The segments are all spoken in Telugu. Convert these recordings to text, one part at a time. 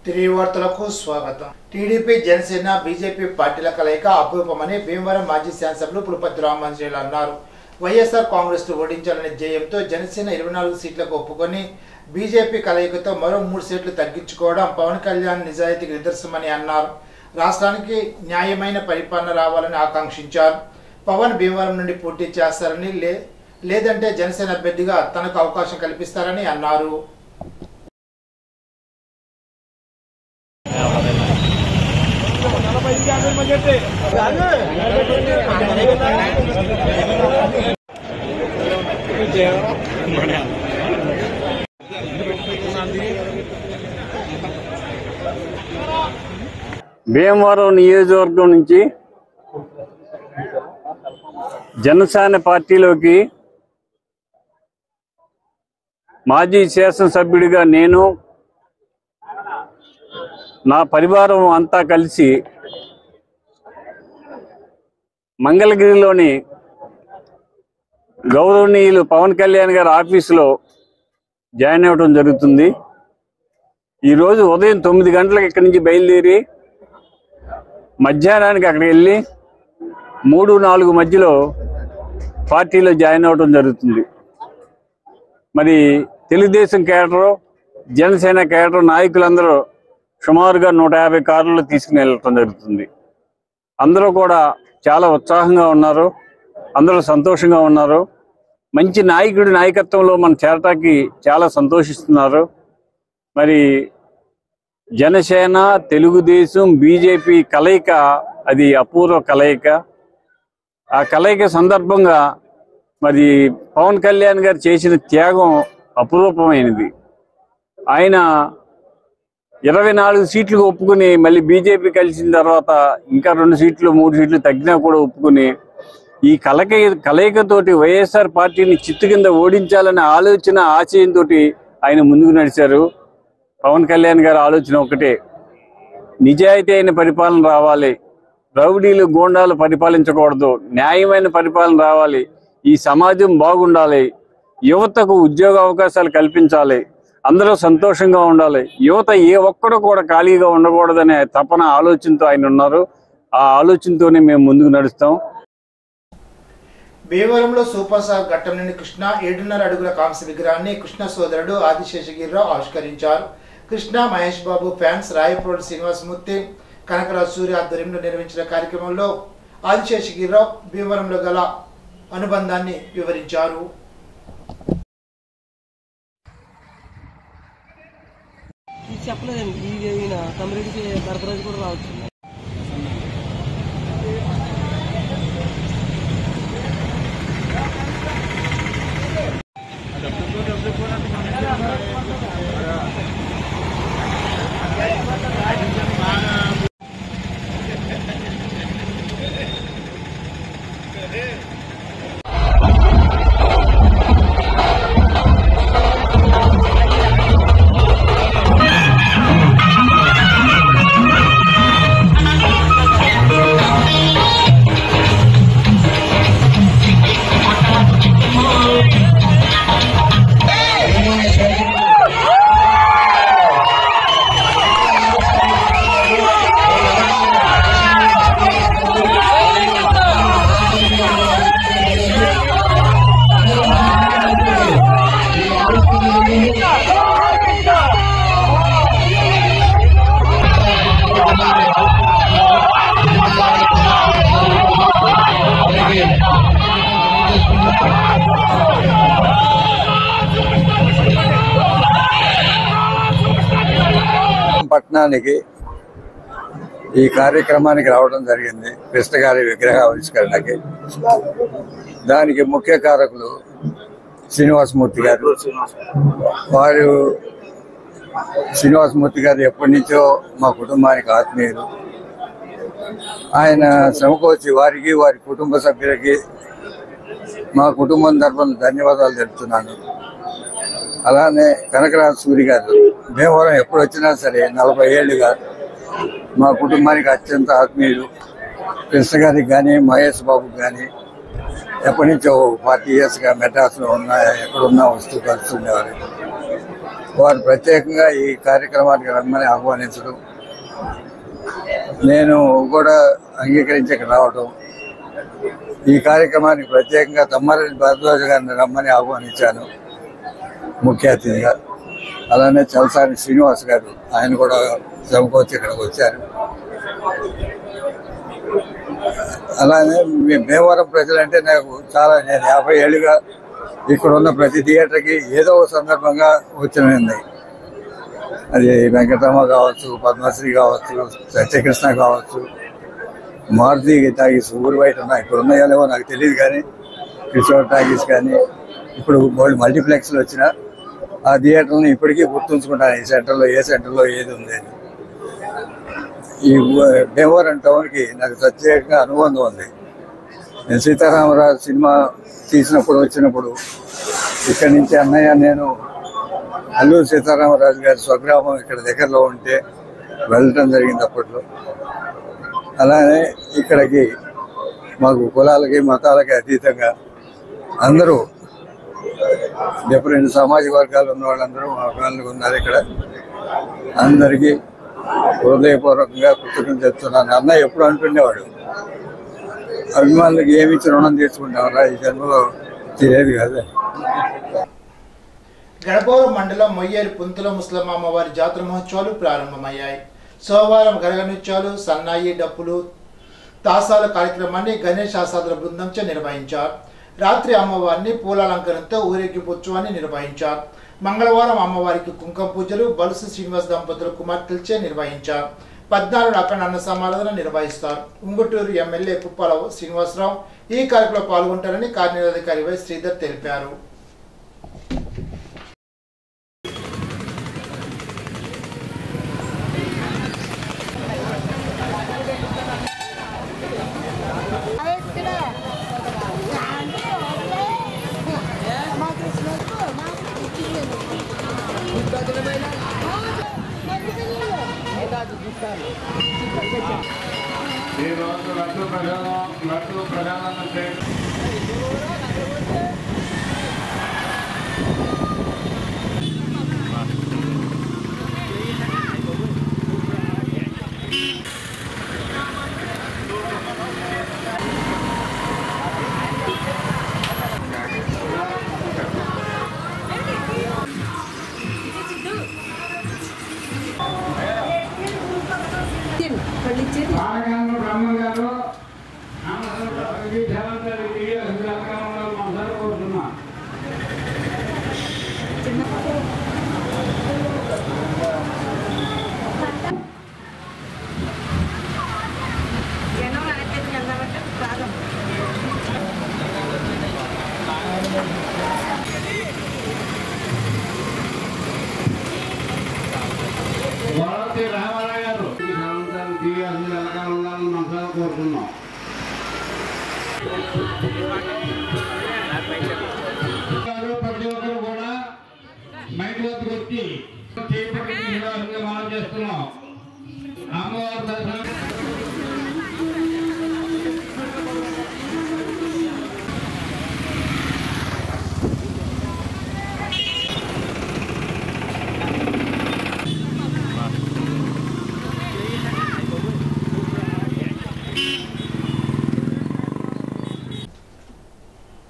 తిరిగి వార్తలకు స్వాగతం. టీడీపీ జనసేన బీజేపీ పార్టీల కలయిక అపూర్వమని భీమవరం మాజీ శాసనసభ్యులు పులపర్తి రామాంజనేయులు అన్నారు. వైఎస్ఆర్ కాంగ్రెస్ ఓడించాలనే ధ్యేయంతో జనసేన 24 సీట్లకు ఒప్పుకొని బీజేపీ కలయికతో మరో 3 సీట్లు తగ్గించుకోవడం పవన్ కళ్యాణ్ నిజాయితీకి నిదర్శనమని అన్నారు. రాష్ట్రానికి న్యాయమైన పరిపాలన రావాలని ఆకాంక్షించారు. పవన్ భీమవరం నుండి పోటీ చేస్తారని లేదంటే జనసేన అభ్యర్థిగా తనకు అవకాశం కల్పిస్తారని అన్నారు. భీమవరం నియోజకవర్గం నుంచి జనసేన పార్టీలోకి మాజీ శాసనసభ్యుడిగా నేను నా పరివారం అంతా కలిసి మంగళగిరిలోని గౌరవనీయులు పవన్ కళ్యాణ్ గారి ఆఫీసులో జాయిన్ అవ్వడం జరుగుతుంది. ఈరోజు ఉదయం 9 గంటలకు ఇక్కడి నుంచి బయలుదేరి మధ్యాహ్నానికి అక్కడికి వెళ్ళి 3-4 మధ్యలో పార్టీలో జాయిన్ అవ్వడం జరుగుతుంది. మరి తెలుగుదేశం కేడరు, జనసేన కేడరు నాయకులందరూ సుమారుగా 150 కార్లలో తీసుకుని వెళ్ళటం జరుగుతుంది. అందరూ కూడా చాలా ఉత్సాహంగా ఉన్నారు, అందరూ సంతోషంగా ఉన్నారు. మంచి నాయకుడి నాయకత్వంలో మనం చేరటానికి చాలా సంతోషిస్తున్నారు. మరి జనసేన, తెలుగుదేశం, బీజేపీ కలయిక అది అపూర్వ కలయిక. ఆ కలయిక సందర్భంగా మరి పవన్ కళ్యాణ్ గారు చేసిన త్యాగం అపురూపమైనది. ఆయన 24 సీట్లు ఒప్పుకుని మళ్ళీ బీజేపీ కలిసిన తర్వాత ఇంకా 2 సీట్లు 3 సీట్లు తగ్గినా కూడా ఒప్పుకుని ఈ కలయికతోటి వైఎస్ఆర్ పార్టీని చిత్తు కింద ఓడించాలనే ఆలోచన, ఆశయంతో ఆయన ముందుకు నడిచారు. పవన్ కళ్యాణ్ గారి ఆలోచన ఒకటే, నిజాయితీ అయిన పరిపాలన రావాలి, రౌడీలు గోండాలు పరిపాలించకూడదు, న్యాయమైన పరిపాలన రావాలి, ఈ సమాజం బాగుండాలి, యువతకు ఉద్యోగ అవకాశాలు కల్పించాలి, అందరూ సంతోషంగా ఉండాలి, యువత ఏ ఒక్కడు కూడా ఖాళీగా ఉండకూడదనే తపన ఆలోచనతో ఆయన ఉన్నారు. ఆ ఆలోచనతోనే మేము ముందుకు నడుస్తాం. భీమవరంలో సూపర్ స్టార్ ఘట్టంనేని కృష్ణ 7.5 అడుగుల కాంస్య విగ్రహాన్ని కృష్ణ సోదరుడు ఆదిశేషగిరిరావు ఆవిష్కరించారు. కృష్ణ, మహేష్ బాబు ఫ్యాన్స్ రాయపూడి శ్రీనివాసమూర్తి, కనకరాజు సూర్య ఆధ్వర్యంలో నిర్వహించిన కార్యక్రమంలో ఆదిశేషగిరిరావు భీమవరంలో గల అనుబంధాన్ని వివరించారు. చెప్పలేదండి, ఈయన కమిటీకి సర్ప్రైజ్ కూడా రావచ్చు. పట్టణానికి ఈ కార్యక్రమానికి రావడం జరిగింది, కృష్ణ గారి విగ్రహ ఆవిష్కరణకి. దానికి ముఖ్య కారకులు శ్రీనివాసమూర్తి గారు. శ్రీనివాసమూర్తి గారు ఎప్పటి నుంచో మా కుటుంబానికి ఆత్మీయులు. ఆయన శ్రమకోచి వారికి, వారి కుటుంబ సభ్యులకి మా కుటుంబం తరఫున ధన్యవాదాలు తెలుపుతున్నాను. అలానే కనకరాజు సూర్య గారు భీమవరం ఎప్పుడు వచ్చినా సరే 40 ఏళ్ళుగా మా కుటుంబానికి అత్యంత ఆత్మీయులు. కృష్ణ గారికి కానీ, మహేష్ బాబుకి కానీ ఎప్పటి నుంచో 40 yearsగా మెడ్రాస్లో ఉన్నా, ఎక్కడున్నా వస్తూ కలుస్తుండేవారు. వారు ప్రత్యేకంగా ఈ కార్యక్రమానికి రమ్మని ఆహ్వానించడం, నేను కూడా అంగీకరించి ఇక్కడ రావడం, ఈ కార్యక్రమానికి ప్రత్యేకంగా తమ్మారెడ్డి భరద్వాజ్ గారిని రమ్మని ఆహ్వానించాను ముఖ్య అతిథిగా. అలానే చలసాని శ్రీనివాస్ గారు, ఆయన కూడా సమకూర్చి ఇక్కడికి వచ్చారు. అలానే భీమవరం ప్రజలంటే నాకు చాలా, నేను 50 ఏళ్ళుగా ఇక్కడ ఉన్న ప్రతి థియేటర్కి ఏదో ఒక సందర్భంగా వచ్చినాయి. అది వెంకటరమ కావచ్చు, పద్మశ్రీ కావచ్చు, సత్యకృష్ణ కావచ్చు, మారుతి టాకీస్ ఊరు బయట ఉన్నాయి. ఇక్కడ ఉన్నాయో లేవో నాకు తెలియదు, కానీ కిషోర్ టాకీస్ కానీ ఇప్పుడు మల్టీప్లెక్స్లు వచ్చిన ఆ థియేటర్ని ఇప్పటికీ గుర్తుంచుకుంటాను. ఈ సెంటర్లో ఏ సెంటర్లో ఏది ఉంది అని. ఈ భీమవరం టౌన్కి నాకు ప్రత్యేకంగా అనుబంధం ఉంది. నేను సీతారామరాజు సినిమా తీసినప్పుడు వచ్చినప్పుడు ఇక్కడి నుంచి అన్నయ్య నేను అల్లూరు సీతారామరాజు గారి స్వగ్రామం ఇక్కడ దగ్గరలో ఉంటే వెళ్ళటం జరిగింది అప్పట్లో. అలానే ఇక్కడికి మాకు కులాలకి మతాలకి అతీతంగా అందరూ డిఫరెంట్ సామాజిక వర్గాలు ఉన్న వాళ్ళందరూ మా ఫ్యామిలీకి ఉన్నారు. ఇక్కడ అందరికీ హృదయపూర్వకంగా కృతజ్ఞతలు చెప్తున్నాను. అన్నయ్య ఎప్పుడు అంటుండేవాడు, అభిమానులకు ఏమిచ్చి రుణం తీసుకుంటామరా, ఈ జన్మలో తెలియదు కదా. గణపవరం మండలం మొయ్యేరు పుంతుల ముస్లిం అమ్మవారి జాతర మహోత్సవాలు ప్రారంభమయ్యాయి. సోమవారం గరగ నృత్యాలు, సన్నాయి, డప్పులు, తాసాల కార్యక్రమాన్ని గణేష్ ఆసాద్ర బృందంచే నిర్వహించారు. రాత్రి అమ్మవారిని పూలాలంకరణతో ఊరేగింపుత్సవాన్ని నిర్వహించారు. మంగళవారం అమ్మవారికి కుంకుమ పూజలు బలుసు శ్రీనివాస్ దంపతుల కుమార్తెలచే నిర్వహించారు. 14 అఖండ అన్న సమారాధన నిర్వహిస్తారు. ఉంగుటూరు ఎమ్మెల్యే కుప్పాల శ్రీనివాసరావు ఈ కార్యక్రమంలో పాల్గొంటారని కార్యనిర్వహణాధికారి వై శ్రీధర్ తెలిపారు.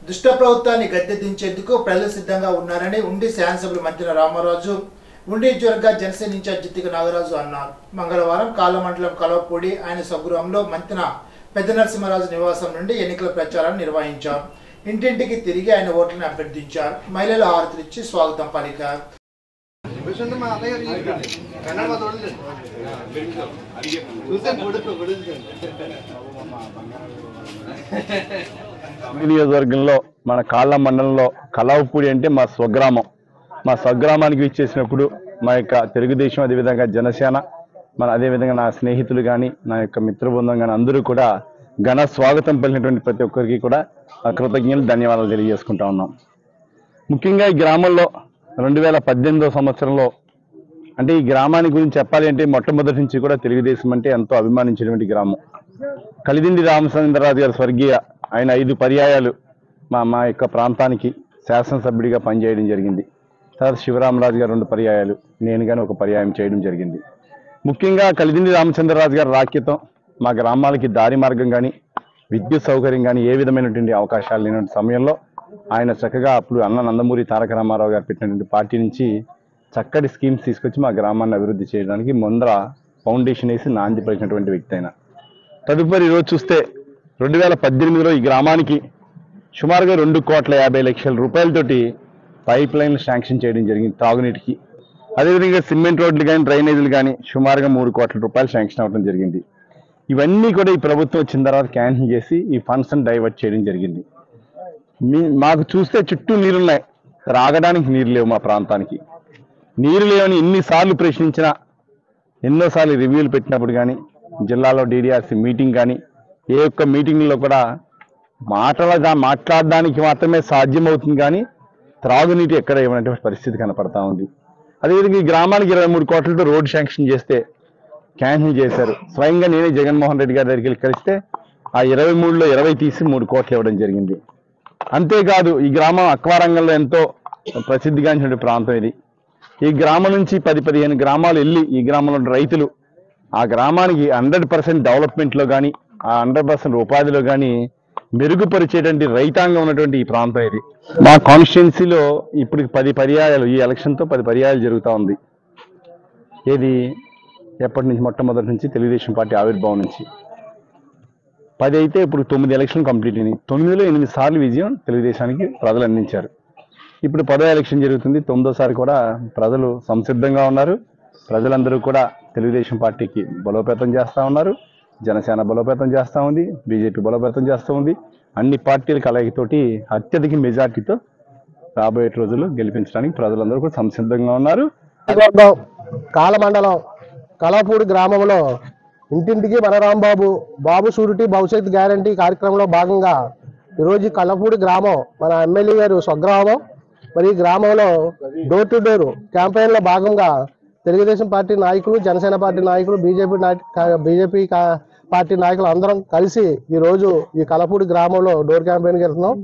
దుష్ట ప్రభుత్వాన్ని గద్దె దించేందుకు ప్రజలు సిద్ధంగా ఉన్నారని ఉండి శాసనసభ్యులు మంత్రి రామరాజు, ఉండి జ్వర్గా జనసేన ఇన్ఛార్జ్ జిత్తిక నాగరాజు అన్నారు. మంగళవారం కాళ్ళమండలం కలవపూడి ఆయన స్వగృహంలో మంత్రి పెద్ద నరసింహరాజు నివాసం నుండి ఎన్నికల ప్రచారాన్ని నిర్వహించారు. ఇంటింటికి తిరిగి ఆయన ఓట్లను అభ్యర్థించారు. మహిళలు హారతులిచ్చి స్వాగతం పలికారు. నియోజకవర్గంలో మన కాళ్ళ మండలంలో కలవపూడి అంటే మా స్వగ్రామం. మా స్వగ్రామానికి ఇచ్చేసినప్పుడు మా యొక్క తెలుగుదేశం, అదేవిధంగా జనసేన, అదేవిధంగా నా స్నేహితులు కానీ నా యొక్క మిత్ర బృందం కానీ అందరూ కూడా ఘన స్వాగతం పలికినటువంటి ప్రతి ఒక్కరికి కూడా కృతజ్ఞతలు, ధన్యవాదాలు తెలియజేసుకుంటా ఉన్నాం. ముఖ్యంగా ఈ గ్రామంలో 2018వ సంవత్సరంలో అంటే ఈ గ్రామాన్ని గురించి చెప్పాలి అంటే మొట్టమొదటి నుంచి కూడా తెలుగుదేశం అంటే ఎంతో అభిమానించినటువంటి గ్రామం. కలిదిండి రామచంద్రరాజు గారు స్వర్గీయ, ఆయన 5 పర్యాయాలు మా యొక్క ప్రాంతానికి శాసనసభ్యుడిగా పనిచేయడం జరిగింది. తర్వాత శివరామరాజు గారు 2 పర్యాయాలు, నేను కానీ 1 పర్యాయం చేయడం జరిగింది. ముఖ్యంగా కలిదిండి రామచంద్రరాజు గారి రాఖ్యతం మా గ్రామాలకి దారి మార్గం కానీ విద్యుత్ సౌకర్యం కానీ ఏ విధమైనటువంటి అవకాశాలు లేని సమయంలో ఆయన చక్కగా అప్పుడు అన్న నందమూరి తారక రామారావు గారు పెట్టినటువంటి పార్టీ నుంచి చక్కటి స్కీమ్స్ తీసుకొచ్చి మా గ్రామాన్ని అభివృద్ధి చేయడానికి ముందర ఫౌండేషన్ వేసి నాంది పలికినటువంటి వ్యక్తి అయినా. తదుపరి ఈరోజు చూస్తే 2018లో ఈ గ్రామానికి సుమారుగా 2,50,00,000 రూపాయలతోటి పైప్ లైన్లు శాంక్షన్ చేయడం జరిగింది తాగునీటికి. అదేవిధంగా సిమెంట్ రోడ్లు కానీ డ్రైనేజీలు కానీ సుమారుగా 3 కోట్ల రూపాయలు శాంక్షన్ అవ్వడం జరిగింది. ఇవన్నీ కూడా ఈ ప్రభుత్వం వచ్చిన తర్వాత క్యాన్సిల్ చేసి ఈ ఫండ్స్ని డైవర్ట్ చేయడం జరిగింది. మాకు చూస్తే చుట్టూ నీరున్నాయి, తాగడానికి నీరు లేవు. మా ప్రాంతానికి నీరు లేవని ఎన్నిసార్లు ప్రశ్నించినా, ఎన్నోసార్లు రివ్యూలు పెట్టినప్పుడు కానీ, జిల్లాలో DDRC మీటింగ్ కానీ ఏ ఒక్క మీటింగ్లో కూడా మాట్లాడడానికి మాత్రమే సాధ్యమవుతుంది కానీ త్రాగునీటి ఎక్కడ ఇవ్వనటువంటి పరిస్థితి కనపడతా ఉంది. అదేవిధంగా ఈ గ్రామానికి 23 కోట్లతో రోడ్డు శాంక్షన్ చేస్తే క్యాన్సిల్ చేశారు. స్వయంగా నేనే జగన్మోహన్ రెడ్డి గారి దగ్గరికి కలిస్తే ఆ 23లో 20 తీసి 3 కోట్లు ఇవ్వడం జరిగింది. అంతేకాదు ఈ గ్రామం అక్వారంగంలో ఎంతో ప్రసిద్ధిగాంచిన ప్రాంతం ఇది. ఈ గ్రామం నుంచి 10-15 గ్రామాలు వెళ్ళి ఈ గ్రామంలో రైతులు ఆ గ్రామానికి 100% డెవలప్మెంట్లో కానీ ఆ 100% ఉపాధిలో కానీ మెరుగుపరిచేటువంటి రైతాంగం ఉన్నటువంటి ఈ ప్రాంతం ఇది. మా కాన్స్టిట్యున్సీలో ఇప్పుడు 10 పర్యాయాలు, ఈ ఎలక్షన్తో 10 పర్యాయాలు జరుగుతూ ఉంది. ఏది ఎప్పటి నుంచి? మొట్టమొదటి నుంచి తెలుగుదేశం పార్టీ ఆవిర్భావం నుంచి 10 అయితే ఇప్పుడు 9 ఎలక్షన్లు కంప్లీట్ అయినాయి. 9లో 8 సార్లు విజయం తెలుగుదేశానికి ప్రజలు అందించారు. ఇప్పుడు 10వ ఎలక్షన్ జరుగుతుంది. 9వ కూడా ప్రజలు సంసిద్ధంగా ఉన్నారు. ప్రజలందరూ కూడా తెలుగుదేశం పార్టీకి బలోపేతం చేస్తూ ఉన్నారు. జనసేన బలోపేతం చేస్తూ ఉంది, బీజేపీ బలోపేతం చేస్తూ ఉంది. అన్ని పార్టీల కలయికతోటి అత్యధిక మెజార్టీతో రాబోయే రోజుల్లో గెలిపించడానికి ప్రజలందరూ కూడా సంసిద్ధంగా ఉన్నారు. కాలమండలం కలాపూడి గ్రామంలో ఇంటింటికి మన రాంబాబు బాబు షూరిటీ భవిష్యత్ గ్యారంటీ కార్యక్రమంలో భాగంగా ఈరోజు కలాపూడి గ్రామం మన ఎమ్మెల్యే గారు స్వగ్రామం. మరి ఈ గ్రామంలో డోర్ టు డోర్ క్యాంపెయిన్లో భాగంగా తెలుగుదేశం పార్టీ నాయకులు, జనసేన పార్టీ నాయకులు, బీజేపీ పార్టీ నాయకులు అందరం కలిసి ఈరోజు ఈ కలాపూడి గ్రామంలో డోర్ క్యాంపెయిన్కి వెళ్తున్నాం.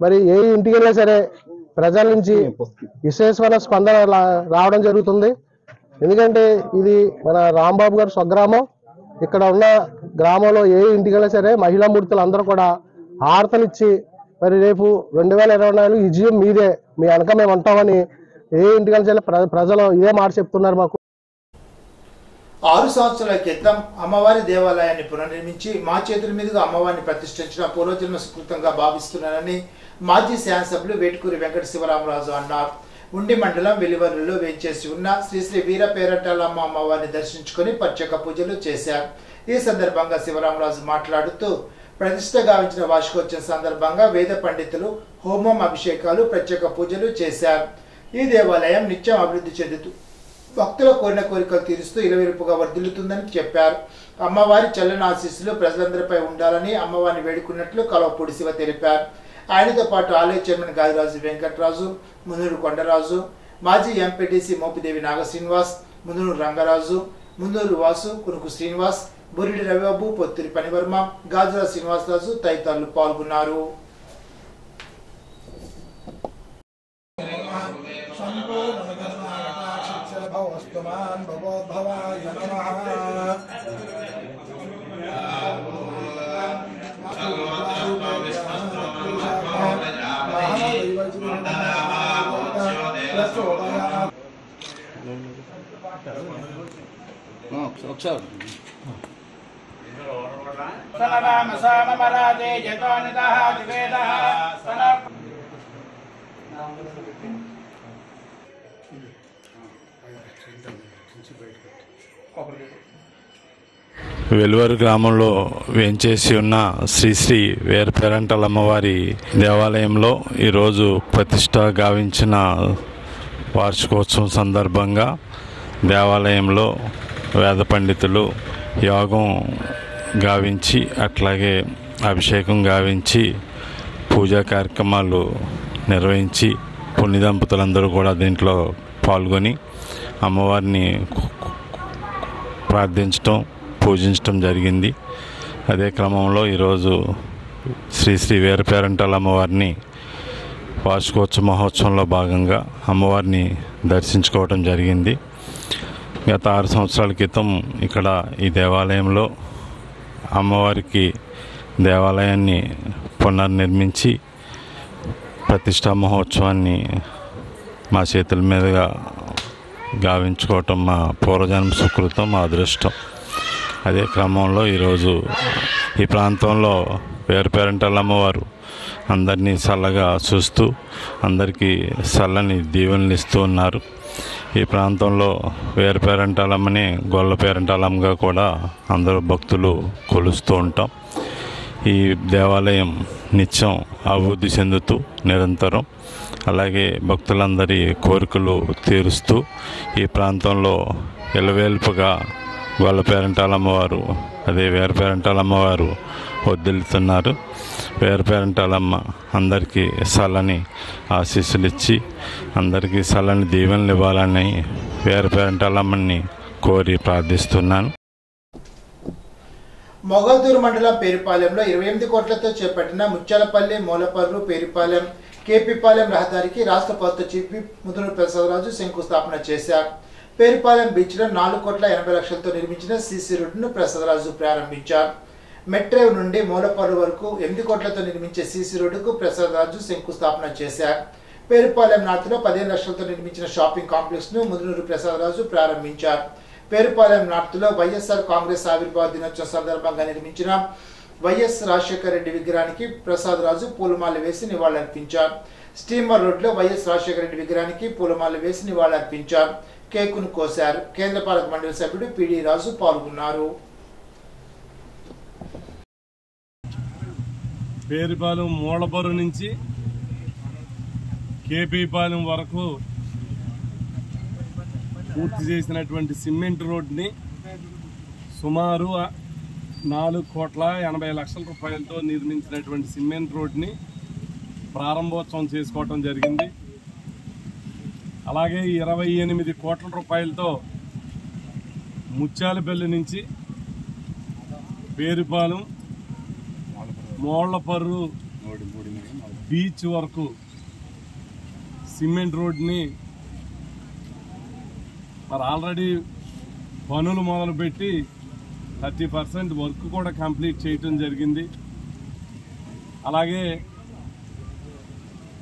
మరి ఏ ఇంటికి వెళ్ళినా సరే ప్రజల నుంచి విశేషమైన స్పందన రావడం జరుగుతుంది. ఎందుకంటే ఇది మన రాంబాబు గారు స్వగ్రామం. ఇక్కడ ఉన్న గ్రామంలో ఏ ఇంటికి వెళ్ళినా సరే మహిళా మూర్తులు అందరూ కూడా హారతలిచ్చి మరి రేపు 2024 విజయం మీదే, మీ వెనక మేము ఉంటామని ఏ ఇంటికి వెళ్ళినా సరే ప్రజలు ఇదే మాట చెప్తున్నారు. మాకు 6 సంవత్సరాల క్రితం అమ్మవారి దేవాలయాన్ని పునర్నిర్మించి మా చేతుల మీదుగా అమ్మవారిని ప్రతిష్ఠించడం పూర్వజన్మ సుకృతంగా భావిస్తున్నానని మాజీ శాసనసభ్యులు వేటుకూరి వెంకట శివరామరాజు అన్నారు. ఉండి మండలం వెలివర్లలో వేంచేసి ఉన్న శ్రీ శ్రీ వీర పేరంటాలమ్మ అమ్మవారిని దర్శించుకుని ప్రత్యేక పూజలు చేశారు. ఈ సందర్భంగా శివరామరాజు మాట్లాడుతూ ప్రతిష్ఠ గావించిన వార్షికోత్సవం సందర్భంగా వేద పండితులు హోమం, అభిషేకాలు, ప్రత్యేక పూజలు చేశారు. ఈ దేవాలయం నిత్యం అభివృద్ధి చెందుతూ భక్తుల కోరిన కోరికలు తీరుస్తూ ఇలవెరుపుగా వర్ధిల్లుతుందని చెప్పారు. అమ్మవారి చల్లని ఆశీస్సులు ప్రజలందరిపై ఉండాలని అమ్మవారిని వేడుకున్నట్లు కలవపూడి శివ తెలిపారు. ఆయనతో పాటు ఆలయ చైర్మన్ గాదిరాజు వెంకటరాజు, మున్నూరు కొండరాజు, మాజీ ఎంపీటీసీ మోపిదేవి నాగశ్రీనివాస్, మున్నూరు రంగరాజు, మున్నూరు వాసు, కునుకు శ్రీనివాస్, బురిడి రవిబాబు, పొత్తిరి పనివర్మ, గాజురాజు శ్రీనివాసరాజు తదితరులు పాల్గొన్నారు. వెలువరు గ్రామంలో వేంచేసి ఉన్న శ్రీ శ్రీ వీర పేరంటాలమ్మవారి దేవాలయంలో ఈరోజు ప్రతిష్ట గావించిన వార్షికోత్సవం సందర్భంగా దేవాలయంలో వేద పండితులు యోగం గావించి అట్లాగే అభిషేకం గావించి పూజా కార్యక్రమాలు నిర్వహించి పుణ్య దంపతులందరూ కూడా దీంట్లో పాల్గొని అమ్మవారిని ప్రార్థించటం, పూజించటం జరిగింది. అదే క్రమంలో ఈరోజు శ్రీ శ్రీ వీర పేరంటాల అమ్మవారిని వార్షికోత్సవ మహోత్సవంలో భాగంగా అమ్మవారిని దర్శించుకోవడం జరిగింది. గత 6 సంవత్సరాల క్రితం ఇక్కడ ఈ దేవాలయంలో అమ్మవారికి దేవాలయాన్ని పునర్నిర్మించి ప్రతిష్టా మహోత్సవాన్ని మా చేతుల మీదుగా గావించుకోవటం మా పూర్వజన్మ సుకృతం, మా అదృష్టం. అదే క్రమంలో ఈరోజు ఈ ప్రాంతంలో వేరుపేరంటాల అమ్మవారు అందరినీ చల్లగా చూస్తూ అందరికీ చల్లని దీవెనలు ఇస్తూ ఉన్నారు. ఈ ప్రాంతంలో వేరుపేరంటాలమ్మని గొల్ల పేరంటాలమ్మగా కూడా అందరూ భక్తులు కొలుస్తూ ఉంటాం. ఈ దేవాలయం నిత్యం అభివృద్ధి చెందుతూ నిరంతరం అలాగే భక్తులందరి కోరికలు తీరుస్తూ ఈ ప్రాంతంలో ఎలవేల్పుగా గొల్ల పేరంటాలమ్మవారు అదే వేరుపేరంటాలమ్మవారు వదిలుతున్నారు. వేరుపేరంటాలమ్మ అందరికీ చల్లని ఆశీస్సులు ఇచ్చి అందరికీ చల్లని దీవెనలు ఇవ్వాలని వేరుపేరంటాలమ్మని కోరి ప్రార్థిస్తున్నాను. మొగల్దూరు మండలం పేరుపాలెంలో 28 కోట్లతో చేపట్టిన ముత్యాలపల్లి, మూలపర్రు, పేరుపాలెం, కేపీపాలెం రహదారికి రాష్ట్ర ప్రభుత్వ చీఫ్ విప్ ముదునూరు ప్రసాదరాజు శంకుస్థాపన చేశారు. పేరుపాలెం బీచ్లో 4,80,00,000తో నిర్మించిన సీసీ రోడ్డును ప్రసాదరాజు ప్రారంభించారు. మెట్రేవ్ నుండి మూలపర్రు వరకు 8 కోట్లతో నిర్మించే సీసీ రోడ్డుకు ప్రసాదరాజు శంకుస్థాపన చేశారు. పేరుపాలెం నార్త్లో 15 లక్షలతో నిర్మించిన షాపింగ్ కాంప్లెక్స్ను ముదునూరు ప్రసాదరాజు ప్రారంభించారు. పేరుపాలెం నార్త్లో వైఎస్ఆర్ కాంగ్రెస్ ఆవిర్భావ దినోత్సవం సందర్భంగా నిర్మించిన వైఎస్ రాజశేఖర రెడ్డి విగ్రహానికి ప్రసాదరాజు పూలమాల వేసి నివాళులర్పించారు. స్టీమర్ రోడ్లో వైఎస్ రాజశేఖర రెడ్డి విగ్రహానికి పూలమాల వేసి నివాళులర్పించారు. కేకును కోశారు. కేంద్ర పాలక మండలి సభ్యుడు పిడి రాజు పాల్గొన్నారు. పేరుపాలెం మూలపర్రు నుంచి కేపీపాలెం వరకు పూర్తి చేసినటువంటి సిమెంట్ రోడ్ని సుమారు 4,80,00,000 రూపాయలతో నిర్మించినటువంటి సిమెంట్ రోడ్ని ప్రారంభోత్సవం చేసుకోవటం జరిగింది. అలాగే 28 కోట్ల రూపాయలతో ముత్యాలపల్లి నుంచి పేరుపాలెం, మూలపర్రు బీచ్ వరకు సిమెంట్ రోడ్ని మరి ఆల్రెడీ పనులు మొదలుపెట్టి 30% వర్క్ కూడా కంప్లీట్ చేయటం జరిగింది. అలాగే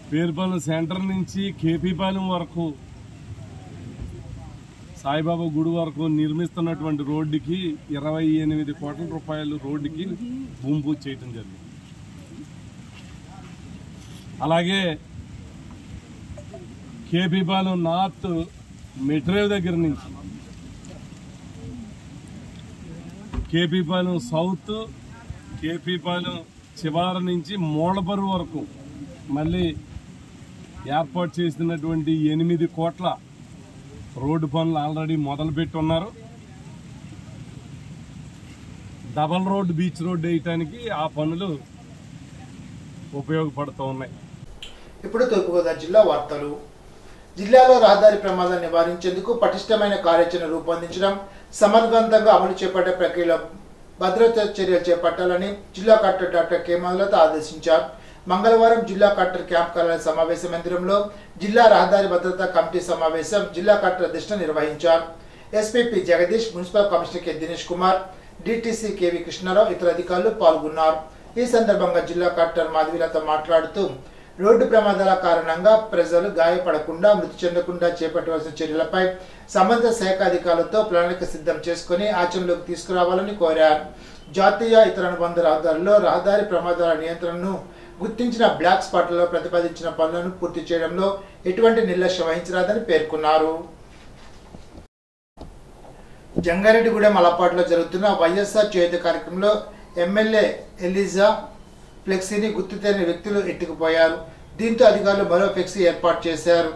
పేరుపాలెం సెంటర్ నుంచి కేపీపాలెం వరకు సాయిబాబా గుడి వరకు నిర్మిస్తున్నటువంటి రోడ్డుకి 28 కోట్ల రూపాయలు రోడ్డుకి భూమి పూజ చేయటం జరిగింది. అలాగే కేపీపాలెం నార్త్ మెట్రేవ్ దగ్గర నుంచి కేపీపాలెం సౌత్, కేపీపాలెం చివరి నుంచి మూలపర్రు వరకు మళ్ళీ ఏర్పాటు చేసినటువంటి 8 కోట్ల రోడ్డు పనులు ఆల్రెడీ మొదలుపెట్టి ఉన్నారు. డబల్ రోడ్ బీచ్ రోడ్ వేయటానికి ఆ పనులు ఉపయోగపడుతూ ఉన్నాయి. ఇప్పుడు తూర్పుగోదావరి జిల్లా వార్తలు. జిల్లాలో రహదారి ప్రమాదాలు నివారించేందుకు పటిష్టమైన కార్యాచరణ రూపొందించడం, సమర్థవంతంగా అమలు చేపట్టే ప్రక్రియలో భద్రతా చర్యలు చేపట్టాలని జిల్లా కలెక్టర్ డాక్టర్ కె మధులత ఆదేశించారు. మంగళవారం జిల్లా కలెక్టర్ క్యాంప్ కార్యాలయ సమావేశ మందిరంలో జిల్లా రహదారి భద్రతా కమిటీ సమావేశం జిల్లా కలెక్టర్ అధ్యక్షతన నిర్వహించారు. SPP Jagadish, municipal commissioner K Dinesh Kumar, DTC KV Krishnarao ఇతర అధికారులు పాల్గొన్నారు. ఈ సందర్భంగా జిల్లా కలెక్టర్ మాధవీలత మాట్లాడుతూ రోడ్డు ప్రమాదాల కారణంగా ప్రజలు గాయపడకుండా, మృతి చెందకుండా చేపట్టవలసిన చర్యలపై సంబంధిత శాఖ అధికారులతో ప్రణాళిక సిద్ధం చేసుకుని ఆచరణలోకి తీసుకురావాలని కోరారు. జాతీయ ఇతర అనుబంధ రహదారుల్లో రహదారి ప్రమాదాల నియంత్రణను గుర్తించిన బ్లాక్ స్పాట్లలో ప్రతిపాదించిన పనులను పూర్తి చేయడంలో ఎటువంటి నిర్లక్ష్యం వహించరాదని పేర్కొన్నారు. జంగారెడ్డిగూడెం అలపాటులో జరుగుతున్న వైఎస్ఆర్ చేయూత కార్యక్రమంలో ఎమ్మెల్యే ఎలిజా ఫ్లెక్సీని గుర్తు తెలియని వ్యక్తులు ఎత్తుకుపోయారు. దీంతో అధికారులు మరో ఫ్లెక్సీ ఏర్పాటు చేశారు.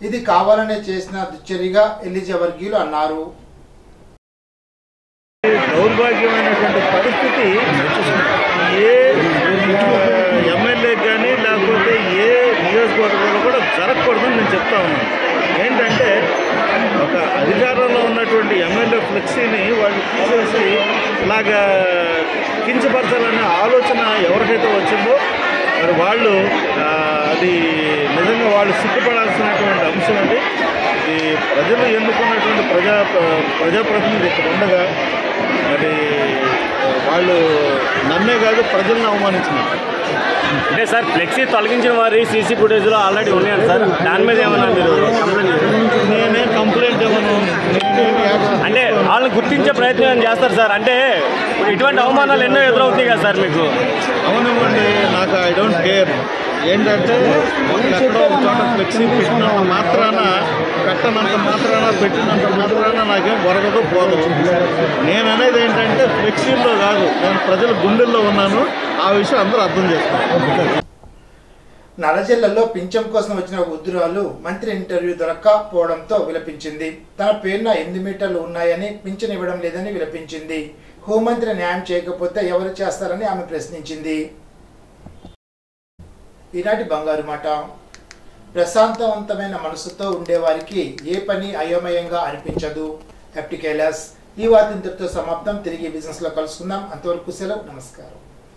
ఇది కావాలనే చేసిన దుశ్చర్యగా ఎలిజా వర్గీయులు అన్నారు. దౌర్భాగ్యమైనటువంటి పరిస్థితి ఏ ఎమ్మెల్యే కానీ లేకపోతే ఏ నియోజకవర్గంలో కూడా జరగకూడదని నేను చెప్తా ఉన్నాను. ఏంటంటే ఒక అధికారంలో ఉన్నటువంటి ఎమ్మెల్యే ఫ్లెక్సీని వాళ్ళు తీసేసి ఇలాగా కించపరచాలనే ఆలోచన ఎవరికైతే వచ్చిందో మరి వాళ్ళు అది నిజంగా వాళ్ళు సిగ్గుపడాల్సినటువంటి అంశం అది. ఈ ప్రజలు ఎన్నుకున్నటువంటి ప్రజాప్రతినిధి ఇక్కడ ఉండగా మరి వాళ్ళు నన్నే కాదు ప్రజలను అవమానించినారు. అంటే సార్ ఫ్లెక్సీ తొలగించిన వారి సీసీ ఫుటేజ్లో ఆల్రెడీ ఉన్నాయండి సార్. దాని మీద ఏమన్నా మీరు కంప్లైంట్? నేనే కంప్లైంట్ ఇవ్వను. అంటే వాళ్ళని గుర్తించే ప్రయత్నం చేస్తారు సార్. అంటే ఇటువంటి అవమానాలు ఎన్నో ఎదురవుతాయి కదా సార్ మీకు? అవునివ్వండి, నాకు ఐ డోంట్ కేర్. ఏంటంటే ఎక్కడో ఒక చోట ఫ్లెక్సీ పెట్టినంత మాత్రాన పెట్టినంత మాత్రాన నాకేం వరగదు పోదు. నేను అనేది ఏంటంటే ఫ్లెక్సీల్లో కాదు, నేను ప్రజల గుండెల్లో ఉన్నాను. ఆ విషయం అందరూ అర్థం చేసుకోవాలి. నల్లజల్లలో పింఛం కోసం వచ్చిన వృద్ధురాలు మంత్రి ఇంటర్వ్యూ దొరక్కపోవడంతో విలపించింది. తన పేరున 8 మీటర్లు ఉన్నాయని పింఛన్ ఇవ్వడం లేదని విలపించింది. హోంమంత్రి న్యాయం చేయకపోతే ఎవరు చేస్తారని ఆమె ప్రశ్నించింది. ఈనాటి బంగారు మాట. ప్రశాంతవంతమైన మనసుతో ఉండేవారికి ఏ పని అయోమయంగా అనిపించదు. ఎప్టికేలస్. ఈ వార్త ఇంతటితో సమాప్తం. తిరిగి బిజినెస్ లో కలుసుకుందాం. అంతవరకు సెలవు. నమస్కారం.